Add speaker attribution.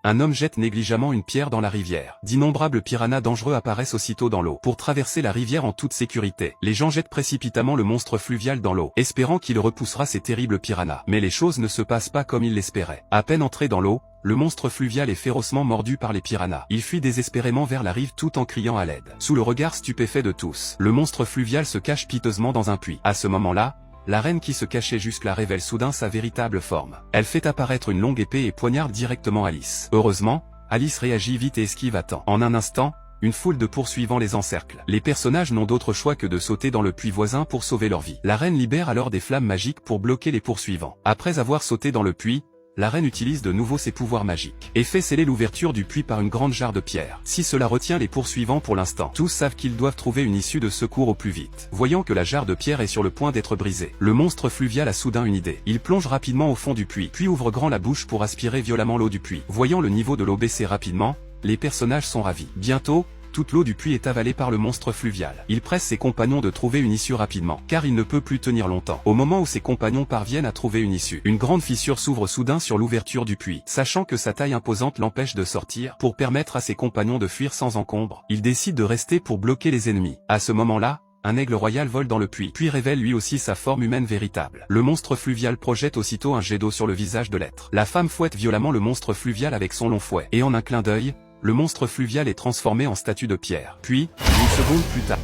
Speaker 1: Un homme jette négligemment une pierre dans la rivière. D'innombrables piranhas dangereux apparaissent aussitôt dans l'eau. Pour traverser la rivière en toute sécurité, les gens jettent précipitamment le monstre fluvial dans l'eau, espérant qu'il repoussera ces terribles piranhas. Mais les choses ne se passent pas comme ils l'espéraient. À peine entré dans l'eau, le monstre fluvial est férocement mordu par les piranhas. Il fuit désespérément vers la rive tout en criant à l'aide. Sous le regard stupéfait de tous, le monstre fluvial se cache piteusement dans un puits. À ce moment-là, la reine qui se cachait jusque-là révèle soudain sa véritable forme. Elle fait apparaître une longue épée et poignarde directement Alice. Heureusement, Alice réagit vite et esquive à temps. En un instant, une foule de poursuivants les encercle. Les personnages n'ont d'autre choix que de sauter dans le puits voisin pour sauver leur vie. La reine libère alors des flammes magiques pour bloquer les poursuivants. Après avoir sauté dans le puits, la reine utilise de nouveau ses pouvoirs magiques et fait sceller l'ouverture du puits par une grande jarre de pierre. Si cela retient les poursuivants pour l'instant, tous savent qu'ils doivent trouver une issue de secours au plus vite. Voyant que la jarre de pierre est sur le point d'être brisée, le monstre fluvial a soudain une idée. Il plonge rapidement au fond du puits, puis ouvre grand la bouche pour aspirer violemment l'eau du puits. Voyant le niveau de l'eau baisser rapidement, les personnages sont ravis. Bientôt, toute l'eau du puits est avalée par le monstre fluvial. Il presse ses compagnons de trouver une issue rapidement, car il ne peut plus tenir longtemps. Au moment où ses compagnons parviennent à trouver une issue, une grande fissure s'ouvre soudain sur l'ouverture du puits. Sachant que sa taille imposante l'empêche de sortir, pour permettre à ses compagnons de fuir sans encombre, il décide de rester pour bloquer les ennemis. À ce moment-là, un aigle royal vole dans le puits, puis révèle lui aussi sa forme humaine véritable. Le monstre fluvial projette aussitôt un jet d'eau sur le visage de l'être. La femme fouette violemment le monstre fluvial avec son long fouet, et en un clin d'œil, le monstre fluvial est transformé en statue de pierre. Puis, une seconde plus tard,